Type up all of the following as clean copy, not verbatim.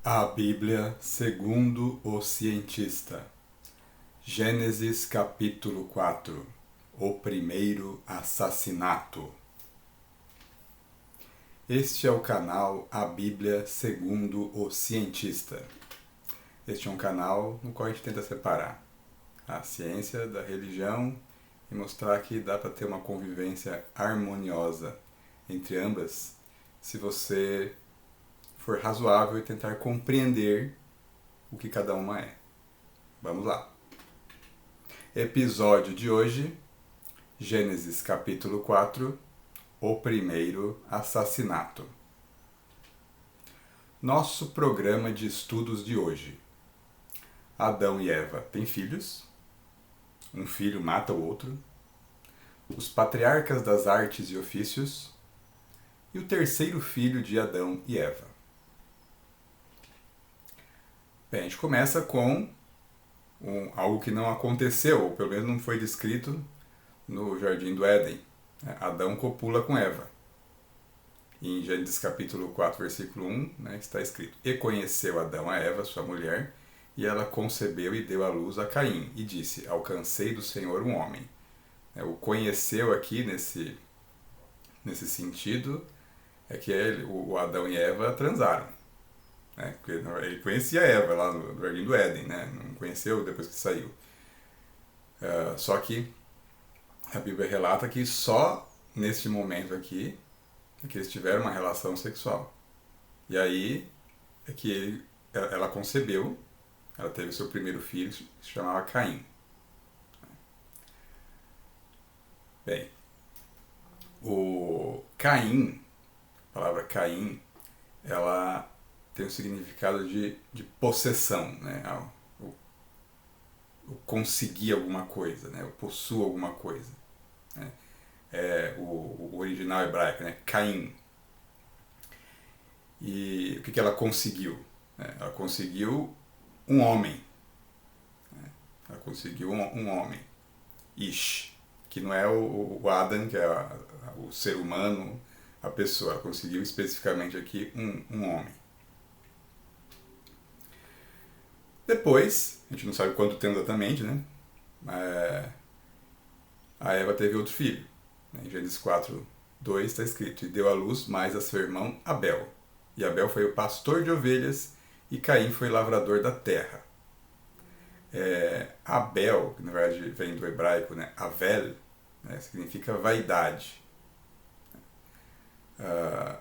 A Bíblia segundo o cientista. Gênesis capítulo 4. O primeiro assassinato. Este é o canal A Bíblia segundo o cientista. Este é um canal no qual a gente tenta separar a ciência da religião e mostrar que dá para ter uma convivência harmoniosa entre ambas, se você for razoável e tentar compreender o que cada uma é. Vamos lá. Episódio de hoje, Gênesis capítulo 4, o primeiro assassinato. Nosso programa de estudos de hoje. Adão e Eva têm filhos, um filho mata o outro, os patriarcas das artes e ofícios e o terceiro filho de Adão e Eva. Bem, a gente começa com algo que não aconteceu, ou pelo menos não foi descrito no Jardim do Éden. Adão copula com Eva. Em Gênesis capítulo 4, versículo 1, está escrito: E conheceu Adão a Eva, sua mulher, e ela concebeu e deu à luz a Caim, e disse: Alcancei do Senhor um homem. O conheceu aqui, nesse sentido, é que o Adão e Eva transaram. Porque ele conhecia Eva lá no Jardim do Éden, não conheceu depois que saiu. Só que a Bíblia relata que só neste momento aqui é que eles tiveram uma relação sexual. E aí é que ela concebeu, ela teve o seu primeiro filho, que se chamava Caim. Bem, o Caim, a palavra Caim, ela tem o significado de possessão, o conseguir alguma coisa, o possuo alguma coisa. É o original hebraico, Caim. E o que ela conseguiu? Ela conseguiu um homem. Ela conseguiu um homem. Ish. Que não é o Adam, que é o ser humano, a pessoa. Ela conseguiu especificamente aqui um homem. Depois, a gente não sabe quanto tempo exatamente, a Eva teve outro filho. Em Gênesis 4, 2 está escrito: E deu à luz mais a seu irmão Abel. E Abel foi o pastor de ovelhas, e Caim foi lavrador da terra. Abel, que na verdade vem do hebraico, Avel, significa vaidade.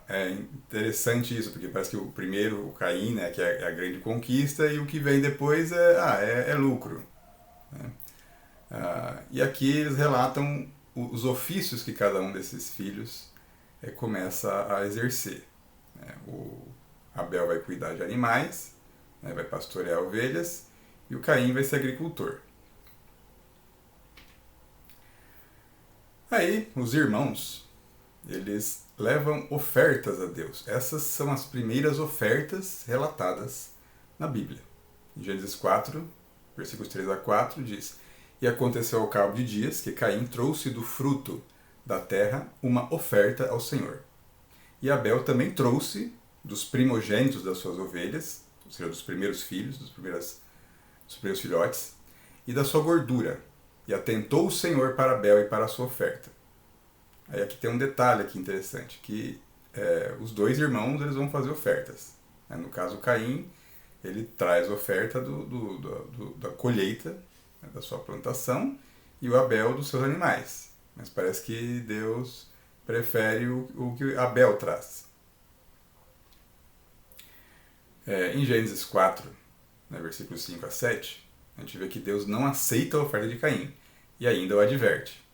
É interessante isso, porque parece que o primeiro, o Caim, que é a grande conquista, e o que vem depois é lucro. E aqui eles relatam os ofícios que cada um desses filhos começa a exercer. O Abel vai cuidar de animais, vai pastorear ovelhas, e o Caim vai ser agricultor. Aí, os irmãos, eles levam ofertas a Deus. Essas são as primeiras ofertas relatadas na Bíblia. Em Gênesis 4, versículos 3 a 4, diz: E aconteceu ao cabo de dias que Caim trouxe do fruto da terra uma oferta ao Senhor. E Abel também trouxe dos primogênitos das suas ovelhas, ou seja, dos primeiros filhos, dos primeiros filhotes, e da sua gordura. E atentou o Senhor para Abel e para a sua oferta. Aí aqui tem um detalhe aqui interessante, que os dois irmãos eles vão fazer ofertas. No caso, Caim, ele traz oferta da colheita, da sua plantação, e o Abel dos seus animais. Mas parece que Deus prefere o que Abel traz. Em Gênesis 4, versículos 5 a 7, a gente vê que Deus não aceita a oferta de Caim, e ainda o adverte.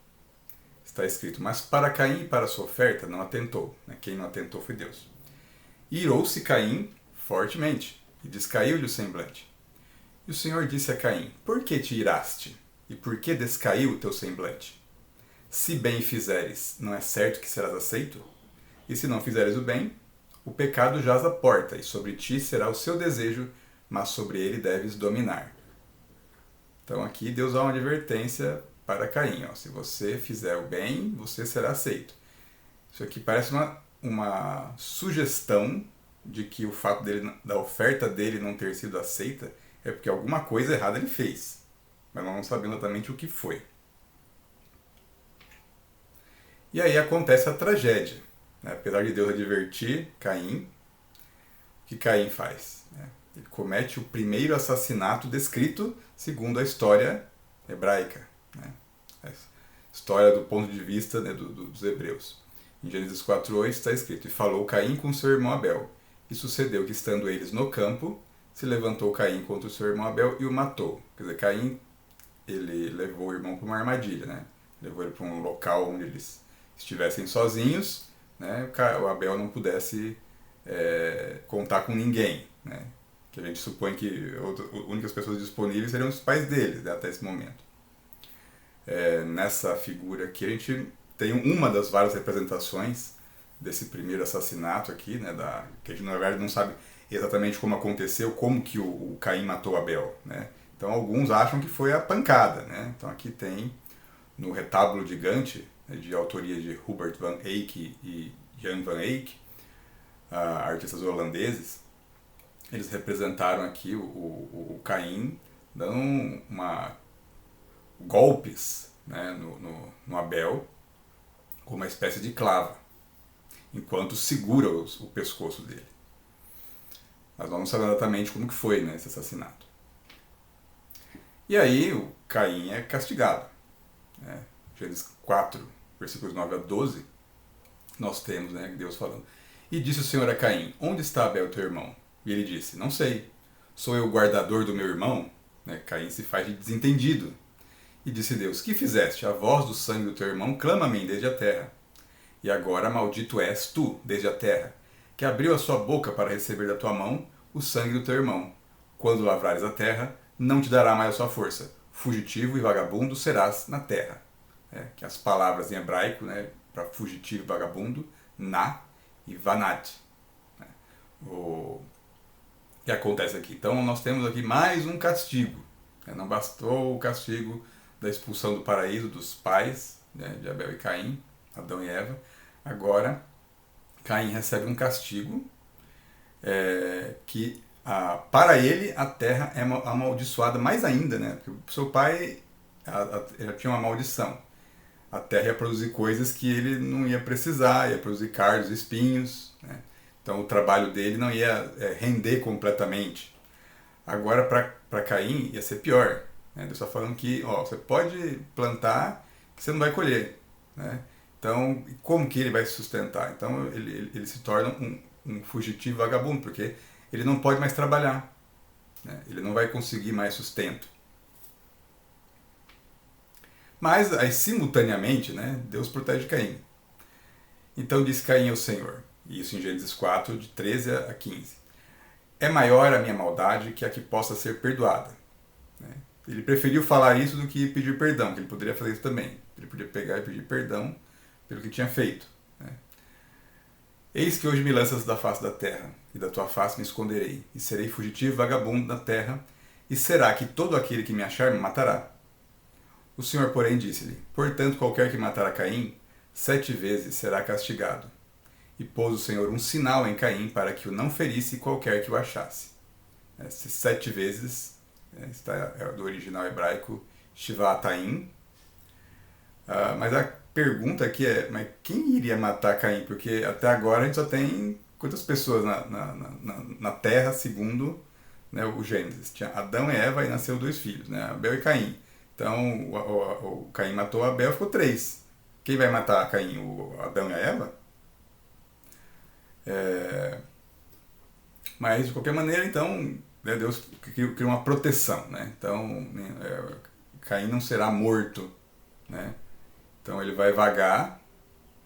Está escrito: Mas para Caim e para a sua oferta não atentou. Quem não atentou foi Deus. E irou-se Caim fortemente, e descaiu-lhe o semblante. E o Senhor disse a Caim: Por que te iraste? E por que descaiu o teu semblante? Se bem fizeres, não é certo que serás aceito? E se não fizeres o bem, o pecado jaz à porta, e sobre ti será o seu desejo, mas sobre ele deves dominar. Então aqui Deus dá uma advertência para Caim: se você fizer o bem, você será aceito. Isso aqui parece uma sugestão de que o fato da oferta dele não ter sido aceita é porque alguma coisa errada ele fez. Mas nós não sabemos exatamente o que foi. E aí acontece a tragédia. Né? Apesar de Deus advertir Caim, o que Caim faz? Ele comete o primeiro assassinato descrito segundo a história hebraica. Né? A história do ponto de vista, né, dos hebreus. Em Gênesis 4:8 está escrito: E falou Caim com seu irmão Abel. E sucedeu que, estando eles no campo, se levantou Caim contra o seu irmão Abel e o matou. Quer dizer, Caim, ele levou o irmão para uma armadilha, né? Levou ele para um local onde eles estivessem sozinhos, né? O Abel não pudesse contar com ninguém, né? Que a gente supõe que as únicas pessoas disponíveis seriam os pais deles, né, até esse momento. Nessa figura aqui a gente tem uma das várias representações desse primeiro assassinato aqui, né, que a gente na verdade não sabe exatamente como aconteceu, como que o Caim matou Abel, né? Então alguns acham que foi a pancada, né? Então aqui tem no retábulo gigante, né, de autoria de Hubert van Eyck e Jan van Eyck, artistas holandeses, eles representaram aqui o Caim dando golpes, né, no Abel com uma espécie de clava, enquanto segura o pescoço dele. Mas nós não sabemos exatamente como que foi, né, esse assassinato. E aí o Caim é castigado. Né? Gênesis 4, versículos 9-12, nós temos, né, Deus falando: E disse o Senhor a Caim: Onde está Abel teu irmão? E ele disse: Não sei. Sou eu o guardador do meu irmão? Né? Caim se faz de desentendido. E disse Deus: Que fizeste? A voz do sangue do teu irmão clama a mim desde a terra. E agora maldito és tu desde a terra, que abriu a sua boca para receber da tua mão o sangue do teu irmão. Quando lavrares a terra, não te dará mais a sua força. Fugitivo e vagabundo serás na terra. Que as palavras em hebraico, né, para fugitivo e vagabundo, na e vanat. O que acontece aqui? Então nós temos aqui mais um castigo. Não bastou o castigo da expulsão do paraíso dos pais, né, de Abel e Caim, Adão e Eva. Agora Caim recebe um castigo que para ele a terra é amaldiçoada mais ainda, né? Porque o seu pai já tinha uma maldição. A terra ia produzir coisas que ele não ia precisar, ia produzir cardos, espinhos, né? Então o trabalho dele não ia render completamente. Agora para Caim ia ser pior. Né? Deus está falando que você pode plantar que você não vai colher. Né? Então, como que ele vai se sustentar? Então ele se torna um fugitivo vagabundo, porque ele não pode mais trabalhar. Né? Ele não vai conseguir mais sustento. Mas aí, simultaneamente, né, Deus protege Caim. Então disse Caim ao Senhor, isso em Gênesis 4, de 13-15. É maior a minha maldade que a que possa ser perdoada. Né? Ele preferiu falar isso do que pedir perdão, que ele poderia fazer isso também. Ele podia pegar e pedir perdão pelo que tinha feito. Né? Eis que hoje me lanças da face da terra, e da tua face me esconderei, e serei fugitivo e vagabundo na terra, e será que todo aquele que me achar me matará? O Senhor, porém, disse-lhe: Portanto, qualquer que matar a Caim, 7 vezes será castigado. E pôs o Senhor um sinal em Caim para que o não ferisse qualquer que o achasse. Esses 7 vezes, é do original hebraico Shiva-Taim. Mas a pergunta aqui é: mas quem iria matar Caim? Porque até agora a gente só tem quantas pessoas na Terra, segundo, né, o Gênesis? Tinha Adão e Eva e nasceu 2 filhos, né, Abel e Caim. Então o Caim matou Abel, ficou 3. Quem vai matar Caim? O Adão e a Eva? Mas de qualquer maneira, então, né, Deus criou uma proteção, né? Então Caim não será morto, né? Então ele vai vagar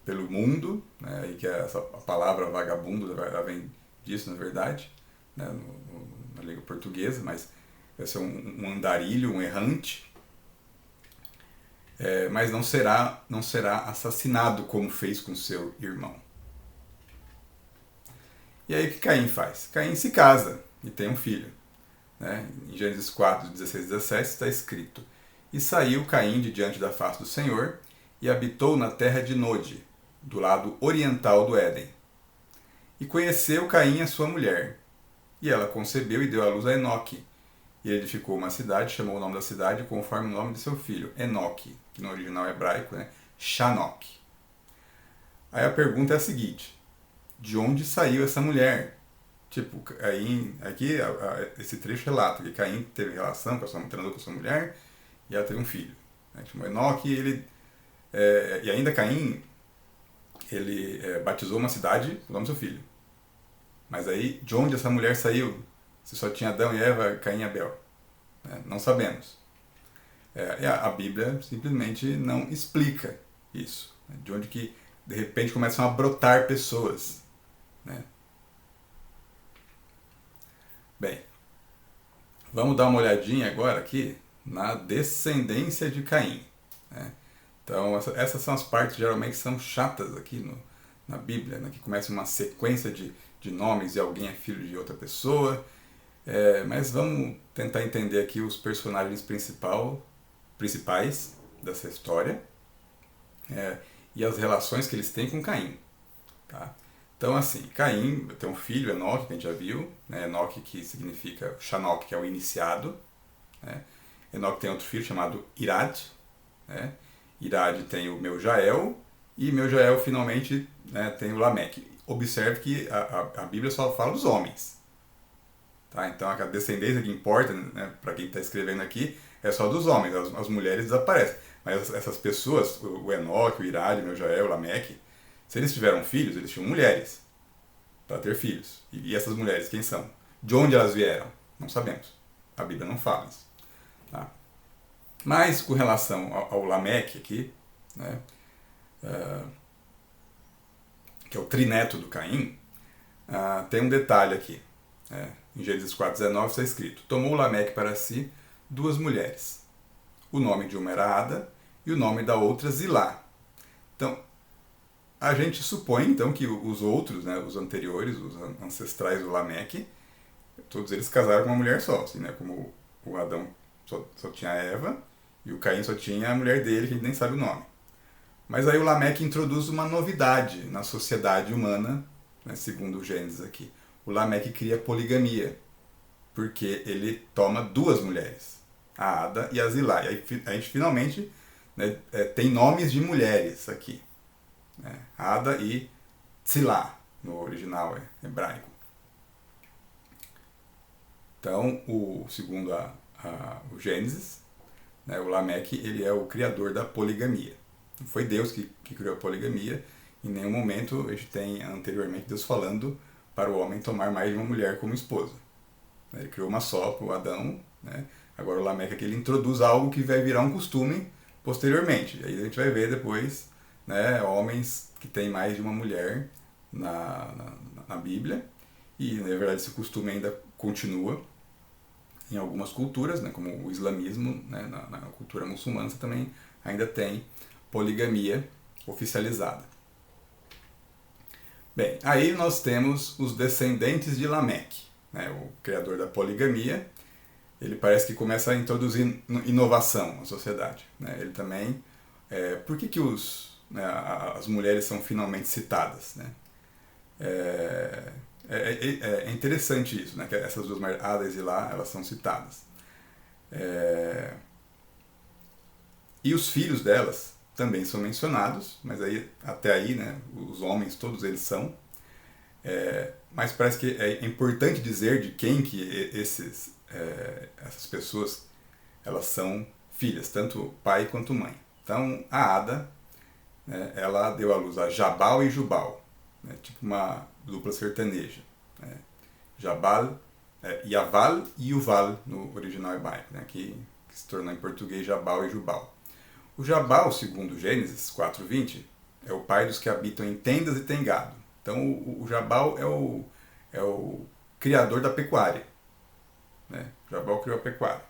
pelo mundo, né? E que a palavra vagabundo ela vem disso, na verdade, né? Na língua portuguesa, mas vai ser um andarilho, um errante. Mas não será assassinado como fez com seu irmão. E aí o que Caim faz? Caim se casa e tem um filho. Né? Em Gênesis 4, 16-17 está escrito: E saiu Caim de diante da face do Senhor e habitou na terra de Nod, do lado oriental do Éden. e conheceu Caim, a sua mulher. E ela concebeu e deu à luz a Enoque. E ele edificou uma cidade, chamou o nome da cidade conforme o nome de seu filho, Enoque, que no original hebraico é Shanok. Aí a pergunta é a seguinte: de onde saiu essa mulher? Tipo, Caim, aqui esse trecho relata que Caim teve relação com a sua, transou com a sua mulher e ela teve um filho. Chamou Enoque e ainda Caim, ele batizou uma cidade com o nome do seu filho. Mas aí, de onde essa mulher saiu? Se só tinha Adão e Eva, Caim e Abel? Não sabemos. E a Bíblia simplesmente não explica isso. De onde que, de repente, começam a brotar pessoas. Né? Bem, vamos dar uma olhadinha agora aqui na descendência de Caim. Né? Então, essas são as partes geralmente que são chatas aqui na Bíblia, né? Que começa uma sequência de nomes e alguém é filho de outra pessoa. Mas vamos tentar entender aqui os personagens principais dessa história e as relações que eles têm com Caim. Tá? Então, assim, Caim tem um filho, Enoque, que a gente já viu, né? Enoque, que significa Shanok, que é o iniciado. Né? Enoque tem outro filho chamado Irad. Né? Irad tem o Meujael, e Meujael finalmente, né, tem o Lameque. Observe que a Bíblia só fala dos homens. Tá? Então a descendência que importa, né, para quem está escrevendo aqui é só dos homens, as mulheres desaparecem. Mas essas pessoas, o Enoque, o Irad, o Meujael, o Lameque, se eles tiveram filhos, eles tinham mulheres para ter filhos. E essas mulheres, quem são? De onde elas vieram? Não sabemos. A Bíblia não fala isso. Tá? Mas com relação ao Lameque aqui, né, que é o trineto do Caim, tem um detalhe aqui. Em Gênesis 4,19 está escrito: tomou Lameque para si 2 mulheres. O nome de uma era Ada e o nome da outra Zilá. Então, a gente supõe então que os outros, né, os anteriores, os ancestrais do Lameque, todos eles casaram com uma mulher só, assim, né, como o Adão só tinha a Eva e o Caim só tinha a mulher dele, que a gente nem sabe o nome. Mas aí o Lameque introduz uma novidade na sociedade humana, né, segundo o Gênesis aqui. O Lameque cria poligamia, porque ele toma 2 mulheres, a Ada e a Zilá. E aí a gente finalmente, né, tem nomes de mulheres aqui. Né, Ada e Tzilá, no original hebraico. Então, segundo o Gênesis, né, o Lameque ele é o criador da poligamia. Não foi Deus que criou a poligamia. Em nenhum momento a gente tem anteriormente Deus falando para o homem tomar mais de uma mulher como esposa. Ele criou uma só para o Adão. Né? Agora o Lameque aqui ele introduz algo que vai virar um costume posteriormente. E aí a gente vai ver depois, né, homens que têm mais de uma mulher na Bíblia. E na verdade esse costume ainda continua em algumas culturas, né, como o islamismo, né, na cultura muçulmana você também ainda tem poligamia oficializada. Bem, aí nós temos os descendentes de Lameque, né, o criador da poligamia. Ele parece que começa a introduzir inovação na sociedade. Né? Ele também... por que as mulheres são finalmente citadas? Né? É interessante isso, né? Que essas 2 mulheres, Ada e Zilá, elas são citadas. E os filhos delas também são mencionados, mas aí, até aí, né, os homens, todos eles são. Mas parece que é importante dizer de quem que essas pessoas elas são filhas, tanto pai quanto mãe. Então, a Ada, né, ela deu à luz a Jabal e Jubal, né, tipo uma dupla sertaneja. Né, Jabal, Yaval e Yuval no original hebraico, né, que se tornou em português Jabal e Jubal. O Jabal, segundo Gênesis 4:20, é o pai dos que habitam em tendas e têm gado. Então o Jabal é o criador da pecuária. Né? Jabal criou a pecuária.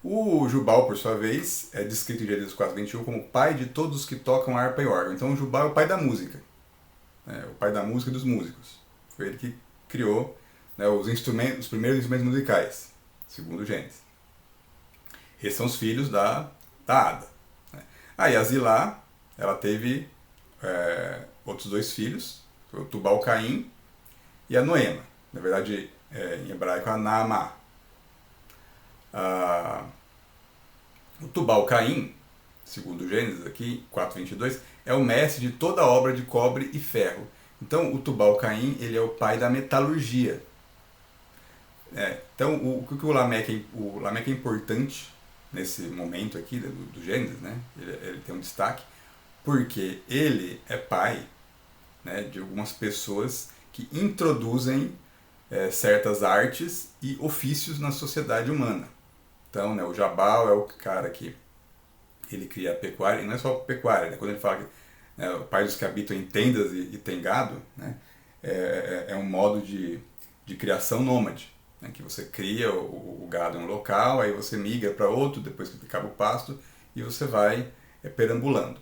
O Jubal, por sua vez, é descrito em Gênesis 4:21 como pai de todos os que tocam harpa e órgão. Então o Jubal é o pai da música. Né? O pai da música e dos músicos. Foi ele que criou, né, os primeiros instrumentos musicais, segundo Gênesis. Esses são os filhos da Ada. Né? Aí a Zilá, ela teve outros 2 filhos, Foi o Tubal-Caim e a Noema. Na verdade, em hebraico, a Naamá. O Tubal-Caim, segundo Gênesis aqui, 4:22, é o mestre de toda obra de cobre e ferro. Então, o Tubal-Caim, ele é o pai da metalurgia. Então, o que o Lameque é importante nesse momento aqui do Gênesis, né? Ele tem um destaque, porque ele é pai, né, de algumas pessoas que introduzem certas artes e ofícios na sociedade humana. Então, né, o Jabal é o cara que ele cria a pecuária, e não é só pecuária, né? Quando ele fala que o pai dos que habitam em tendas e tem gado, né, é um modo de criação nômade, né, que você cria o gado em um local, aí você migra para outro, depois que acaba o pasto, e você vai perambulando.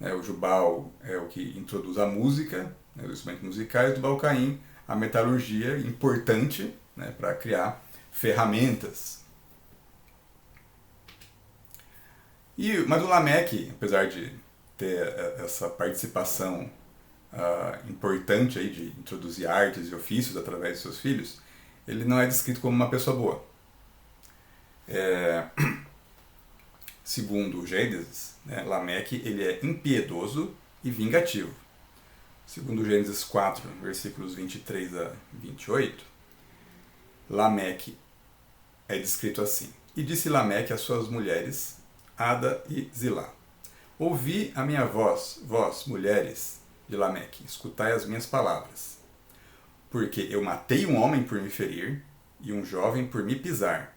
O Jubal é o que introduz a música, né, os instrumentos musicais, do Balcaim, a metalurgia importante, né, para criar ferramentas. Mas o Lameque, apesar de ter essa participação importante aí de introduzir artes e ofícios através de seus filhos, ele não é descrito como uma pessoa boa. Segundo Gênesis, né, Lameque ele é impiedoso e vingativo. Segundo Gênesis 4, versículos 23 a 28, Lameque é descrito assim: E disse Lameque às suas mulheres, Ada e Zilá: Ouvi a minha voz, vós, mulheres de Lameque, escutai as minhas palavras. Porque eu matei um homem por me ferir, e um jovem por me pisar.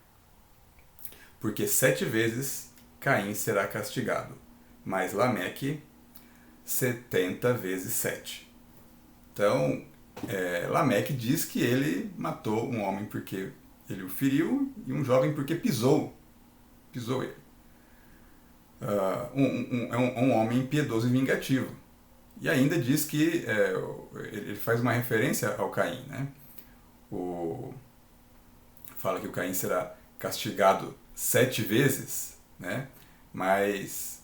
Porque 7 vezes Caim será castigado, mas Lameque 70 vezes 7. Então, Lameque diz que ele matou um homem porque ele o feriu, e um jovem porque pisou ele. É um homem impiedoso e vingativo. E ainda diz que ele faz uma referência ao Caim, né? Fala que o Caim será castigado 7 vezes, né? Mas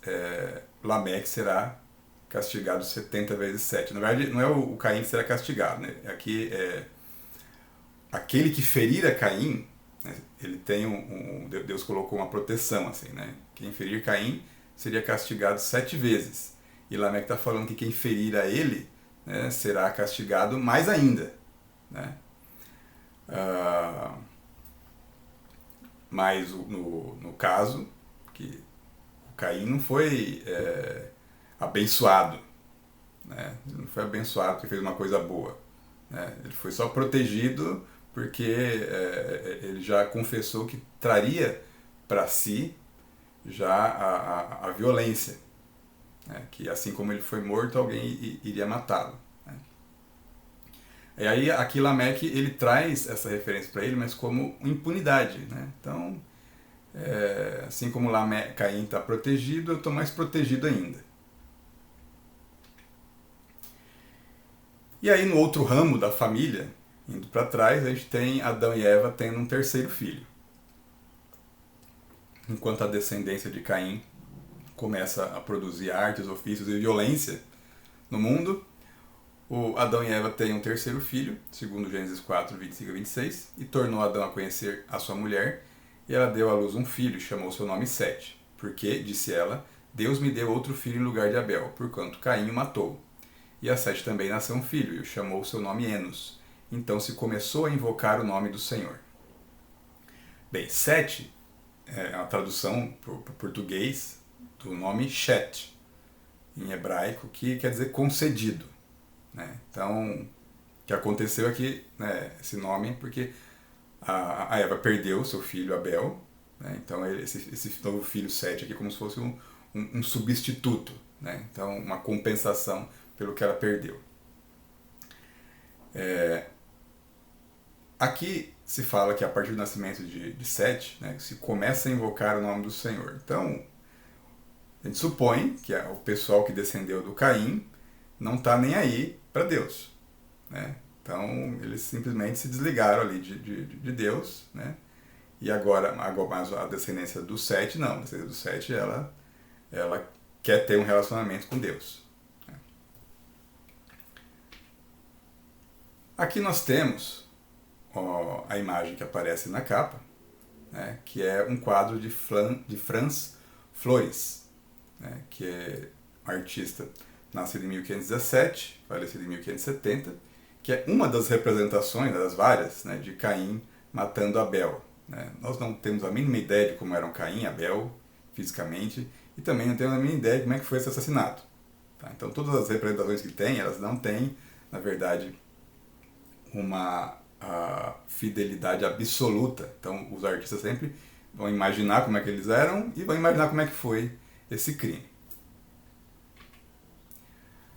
Lameque será castigado 70 vezes 7. Na verdade, não é o Caim que será castigado, né? Aqui aquele que ferir a Caim, né? Ele tem Deus colocou uma proteção, assim, né? Quem ferir Caim seria castigado 7 vezes. E Lameque está falando que quem ferir a ele, né, será castigado mais ainda, né? Mas no caso, que o Caim não foi abençoado, né? Ele não foi abençoado porque fez uma coisa boa, né? Ele foi só protegido porque ele já confessou que traria para si já a violência, né? Que assim como ele foi morto, alguém iria matá-lo, né? E aí aqui Lameque ele traz essa referência para ele, mas como impunidade, né? Então, assim como Caim está protegido, eu estou mais protegido ainda. E aí no outro ramo da família, indo para trás, a gente tem Adão e Eva tendo um terceiro filho. Enquanto a descendência de Caim começa a produzir artes, ofícios e violência no mundo, o Adão e Eva têm um terceiro filho, segundo Gênesis 4, 25 a 26, e tornou Adão a conhecer a sua mulher, e ela deu à luz um filho e chamou seu nome Sete, porque, disse ela, Deus me deu outro filho em lugar de Abel, porquanto Caim o matou. E a Sete também nasceu um filho, e o chamou seu nome Enos. Então se começou a invocar o nome do Senhor. Bem, Sete é uma tradução para o português do nome Shet, em hebraico, que quer dizer concedido, né? Então, o que aconteceu aqui, né, esse nome, porque a Eva perdeu seu filho Abel, né? Então esse novo filho Sete aqui é como se fosse um substituto, né? Então uma compensação pelo que ela perdeu. Aqui se fala que a partir do nascimento de Sete, né, se começa a invocar o nome do Senhor. Então, a gente supõe que o pessoal que descendeu do Caim não está nem aí para Deus, né? Então, eles simplesmente se desligaram ali de Deus, né? E agora mas a descendência do Sete, não. A descendência do Sete, ela quer ter um relacionamento com Deus, né? Aqui nós temos a imagem que aparece na capa, né, que é um quadro de Franz Flores, né, que é um artista nascido em 1517, falecido em 1570, que é uma das representações, das várias, né, de Caim matando Abel. Né? Nós não temos a mínima ideia de como eram Caim e Abel fisicamente, e também não temos a mínima ideia de como é que foi esse assassinato. Tá? Então todas as representações que tem, elas não têm, na verdade, uma fidelidade absoluta. Então os artistas sempre vão imaginar como é que eles eram e vão imaginar como é que foi esse crime.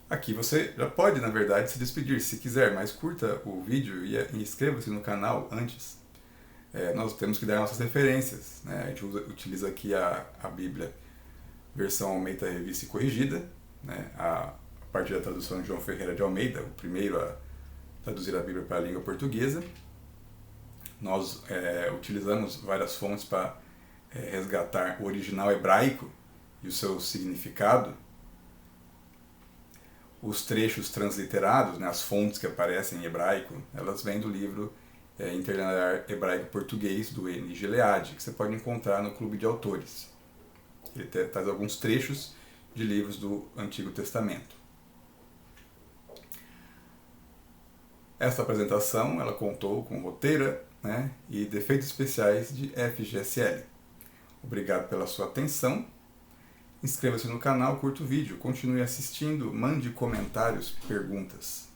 Aqui você já pode, na verdade, se despedir se quiser, mas curta o vídeo e inscreva-se no canal antes. Nós temos que dar nossas referências. Né? A gente utiliza aqui a Bíblia, versão Almeida Revista e Corrigida, né? A partir da tradução de João Ferreira de Almeida, o primeiro a traduzir a Bíblia para a língua portuguesa. Nós utilizamos várias fontes para resgatar o original hebraico e o seu significado. Os trechos transliterados, né, as fontes que aparecem em hebraico, elas vêm do livro Interlinear Hebraico-Português, do N. Gilead, que você pode encontrar no Clube de Autores. Ele traz alguns trechos de livros do Antigo Testamento. Esta apresentação ela contou com roteiro, né, e defeitos especiais de FGSL. Obrigado pela sua atenção. Inscreva-se no canal, curta o vídeo, continue assistindo, mande comentários, perguntas.